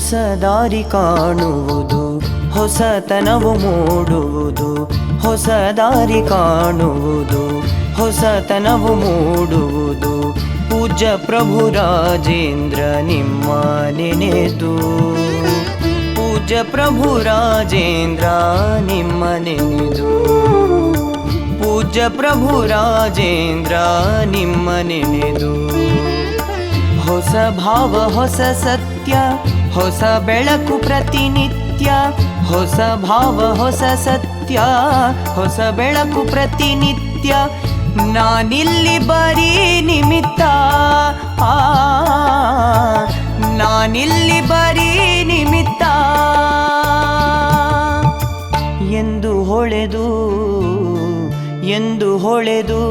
ಹೊಸ ದಾರಿ ಕಾಣುವುದು, ಹೊಸತನವು ಮೂಡುವುದು. ಹೊಸ ದಾರಿ ಕಾಣುವುದು, ಹೊಸತನವು ಮೂಡುವುದು. ಪೂಜ್ಯ ಪ್ರಭು ರಾಜೇಂದ್ರ ನಿಮ್ಮ ನೆನೆದು, ಪೂಜ್ಯ ಪ್ರಭು ರಾಜೇಂದ್ರ ನಿಮ್ಮ ನೆನೆದು, ಪೂಜ್ಯ ಪ್ರಭು ರಾಜೇಂದ್ರ ನಿಮ್ಮ ನೆನೆದು. ಹೊಸ ಭಾವ ಹೊಸ ಸತ್ಯ, ಹೊಸ ಬೆಳಕು ಪ್ರತಿನಿತ್ಯ. ಹೊಸ ಭಾವ ಹೊಸ ಸತ್ಯ, ಹೊಸ ಬೆಳಕು ಪ್ರತಿನಿತ್ಯ. ನಾನಿಲ್ಲಿ ಬರೀ ನಿಮಿತ್ತ, ನಾನಿಲ್ಲಿ ಬರೀ ನಿಮಿತ್ತ ಎಂದು ಹೊಳೆದು, ಎಂದು ಹೊಳೆದು.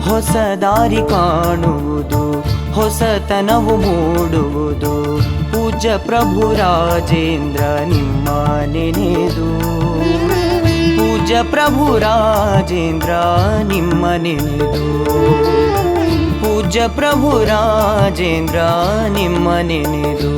ಹೊಸ ದಾರಿ ಕಾಣುವುದು, ಹೊಸತನವು ಮೂಡುವುದು. ಪೂಜ್ಯ ಪ್ರಭು ರಾಜೇಂದ್ರ ನಿಮ್ಮ ನೆನೆದು, ಪೂಜ್ಯ ಪ್ರಭು ರಾಜೇಂದ್ರ ನಿಮ್ಮ ನೆನೆದು, ಪೂಜ್ಯ ಪ್ರಭು ರಾಜೇಂದ್ರ ನಿಮ್ಮ ನೆನೆದು.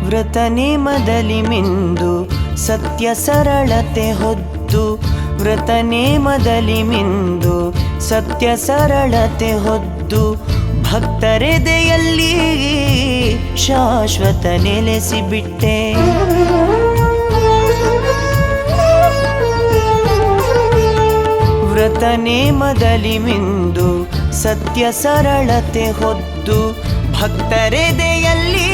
ವ್ರತ ನೇಮದಲ್ಲಿ ಮಿಂದು ಸತ್ಯ ಸರಳತೆ ಹೊದ್ದು. ವ್ರತ ನೇಮದಲ್ಲಿ ಮಿಂದು ಸತ್ಯ ಸರಳತೆ ಹೊದ್ದು. ಭಕ್ತರೆದೆಯಲ್ಲಿ ಶಾಶ್ವತ ನೆಲೆಸಿಬಿಟ್ಟೆ. ವ್ರತ ನೇಮದಲ್ಲಿ ಮಿಂದು ಸತ್ಯ ಸರಳತೆ ಹೊದ್ದು. ಭಕ್ತರೆದೆಯಲ್ಲಿ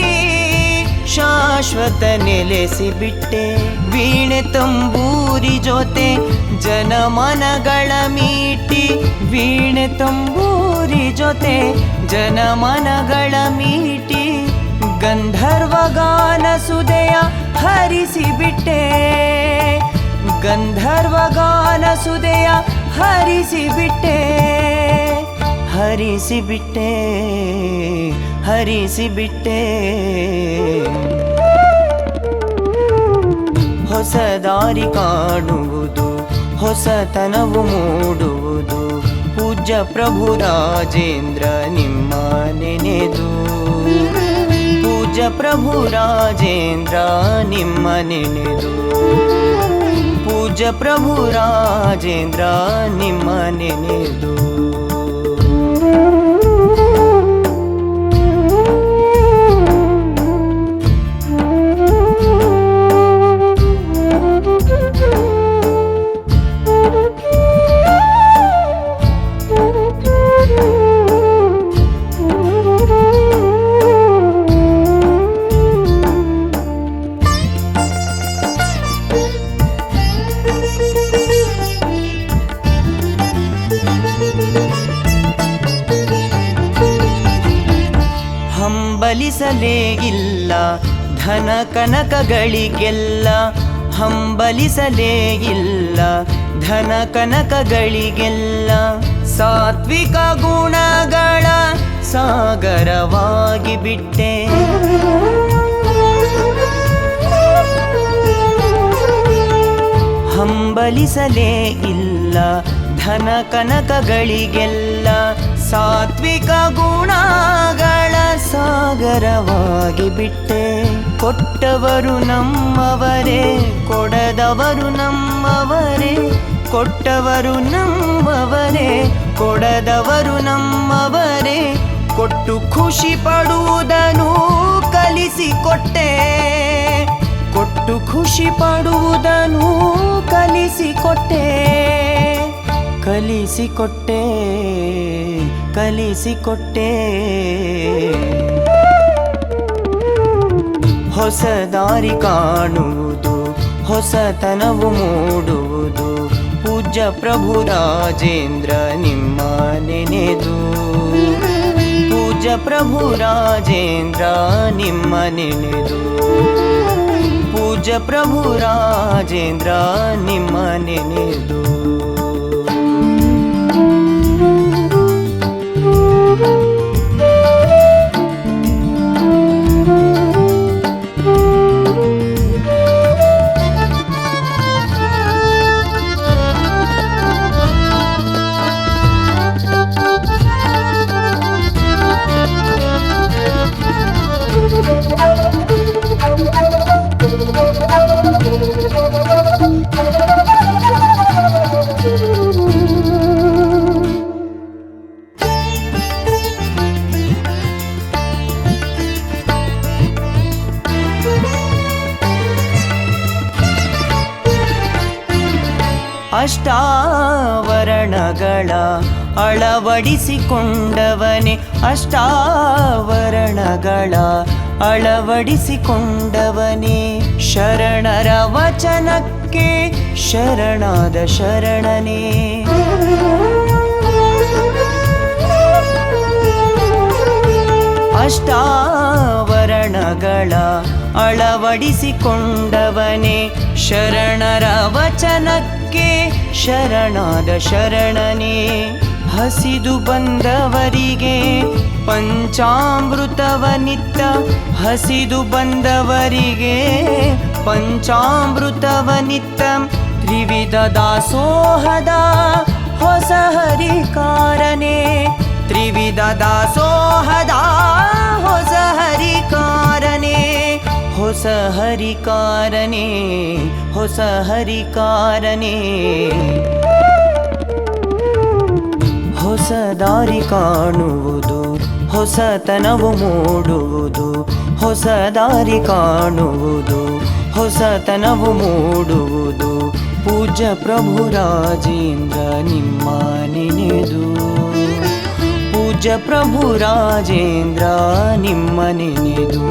ಶಾಶ್ವತ ನೆಲೆಸಿಬಿಟ್ಟೆ. ವೀಣೆ ತಂಬೂರಿ ಜೊತೆ ಜನಮನಗಳ ಮೀಟಿ. ವೀಣೆ ತಂಬೂರಿ ಜೊತೆ ಜನಮನಗಳ ಮೀಟಿ. ಗಂಧರ್ವಗಾನ ಸುದೆಯ ಹರಿಸಿಬಿಟ್ಟೆ. ಗಂಧರ್ವಗಾನ ಸುದೆಯ ಹರಿಸಿಬಿಟ್ಟೆ. ಹರಿಸಿಬಿಟ್ಟೆ, ಹರಿಸಿಬಿಟ್ಟೆ. ಹೊಸ ದಾರಿ ಕಾಣುವುದು, ಹೊಸತನವು ಮೂಡುವುದು. ಪೂಜ್ಯ ಪ್ರಭು ರಾಜೇಂದ್ರ ನಿಮ್ಮ ನೆನೆದು, ಪೂಜ್ಯ ಪ್ರಭು ರಾಜೇಂದ್ರ ನಿಮ್ಮ ನೆನೆದು, ಪೂಜ್ಯ ಪ್ರಭು ರಾಜೇಂದ್ರ ನಿಮ್ಮ ನೆನೆದು. ಹಂಬಲಿಸಲೇ ಇಲ್ಲ ಧನ ಕನಕಗಳಿಗೆಲ್ಲ. ಹಂಬಲಿಸಲೇ ಇಲ್ಲ ಧನ ಕನಕಗಳಿಗೆಲ್ಲ. ಸಾತ್ವಿಕ ಗುಣಗಳ ಸಾಗರವಾಗಿ ಬಿಟ್ಟೆ. ಹಂಬಲಿಸಲೇ ಇಲ್ಲ ಧನ ಕನಕಗಳಿಗೆಲ್ಲ. ಸಾತ್ವಿಕ ಗುಣಗಳ ಸಾಗರವಾಗಿ ಬಿಟ್ಟೆ. ಕೊಟ್ಟವರು ನಮ್ಮವರೇ, ಕೊಡದವರು ನಮ್ಮವರೇ. ಕೊಟ್ಟವರು ನಮ್ಮವರೇ, ಕೊಡದವರು ನಮ್ಮವರೇ. ಕೊಟ್ಟು ಖುಷಿ ಪಡುವುದನ್ನು ಕಲಿಸಿಕೊಟ್ಟೆ. ಕೊಟ್ಟು ಖುಷಿ ಪಡುವುದನ್ನು ಕಲಿಸಿಕೊಟ್ಟೆ. ಕಲಿಸಿಕೊಟ್ಟೆ, ಕಲಿಸಿಕೊಟ್ಟೆ. ಹೊಸ ದಾರಿ ಕಾಣುವುದು, ಹೊಸತನವು ಮೂಡುವುದು, ಪೂಜ್ಯ ಪ್ರಭು ರಾಜೇಂದ್ರ ನಿಮ್ಮ ನೆನೆದು. ಪೂಜ್ಯ ಪ್ರಭು ರಾಜೇಂದ್ರ ನಿಮ್ಮ ನೆನೆದು. ಪೂಜ್ಯ ಪ್ರಭು ರಾಜೇಂದ್ರ ನಿಮ್ಮ ನೆನೆದು. ಅಷ್ಟಾವರಣಗಳ ಅಳವಡಿಸಿಕೊಂಡವನೇ, ಅಷ್ಟಾವರಣಗಳ ಅಳವಡಿಸಿಕೊಂಡವನೇ, ಶರಣರ ವಚನಕ್ಕೆ ಶರಣಾದ ಶರಣನೇ. ಅಷ್ಟಾವರಣಗಳ ಅಳವಡಿಸಿಕೊಂಡವನೇ, ಶರಣರ ವಚನಕ್ಕೆ ಶರಣಾದ ಶರಣನೇ. ಹಸಿದು ಬಂದವರಿಗೆ ಪಂಚಾಮೃತವ ನಿತ್ಯ, ಹಸಿದು ಬಂದವರಿಗೆ ಪಂಚಾಮೃತವ ನಿತ್ಯ, ತ್ರಿವಿಧ ದಾಸೋಹದ ಹೊಸ ಹರಿಕಾರನೇ. ತ್ರಿವಿಧ ದಾಸೋಹದ ಹೊಸ ಹರಿಕಾರನೇ, ಹೊಸ ಹರಿಕಾರನೇ, ಹೊಸ ಹರಿಕಾರನೇ. ಹೊಸ ದಾರಿ ಕಾಣುವುದು, ಹೊಸತನವು ಮೂಡುವುದು, ಹೊಸ ದಾರಿ ಕಾಣುವುದು, ಹೊಸತನವು ಮೂಡುವುದು, ಪೂಜ್ಯ ಪ್ರಭು ರಾಜೇಂದ್ರ ನಿಮ್ಮ ನೆನೆದು. ಪೂಜ್ಯ ಪ್ರಭು ರಾಜೇಂದ್ರ ನಿಮ್ಮ ನೆನೆದು.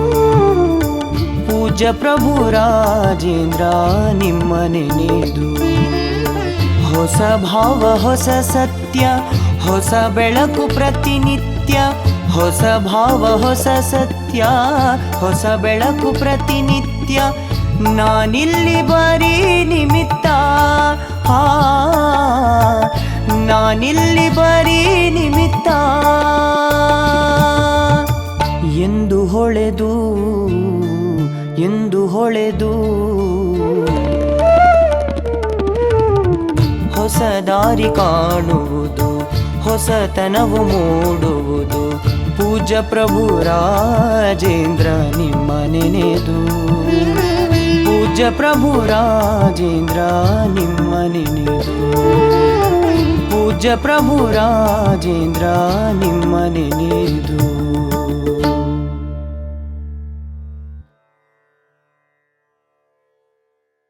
ಪೂಜ್ಯ ಪ್ರಭು ರಾಜೇಂದ್ರ ನಿಮ್ಮ ನೆನೆದು. ಹೊಸ ಭಾವ ಹೊಸ ಸತ್ಯ, ಹೊಸ ಬೆಳಕು ಪ್ರತಿನಿತ್ಯ, ಹೊಸ ಭಾವ ಹೊಸ ಸತ್ಯ, ಹೊಸ ಬೆಳಕು ಪ್ರತಿನಿತ್ಯ. ನಾನಿಲ್ಲಿ ಬರೀ ನಿಮಿತ್ತ, ನಾನಿಲ್ಲಿ ಬರೀ ನಿಮಿತ್ತ ಎಂದು ಹೊಳೆದು, ಎಂದು ಹೊಳೆದು. ಹೊಸ ದಾರಿ ಕಾಣುವುದು, ಹೊಸತನವು ಮೂಡುವುದು, ಪೂಜ್ಯ ಪ್ರಭು ರಾಜೇಂದ್ರ ನಿಮ್ಮ ನೆನೆದು. ಪೂಜ್ಯ ಪ್ರಭು ರಾಜೇಂದ್ರ ನಿಮ್ಮ ನೆನೆದು. ಪೂಜ್ಯ ಪ್ರಭು ರಾಜೇಂದ್ರ ನಿಮ್ಮ ನೆನೆದು.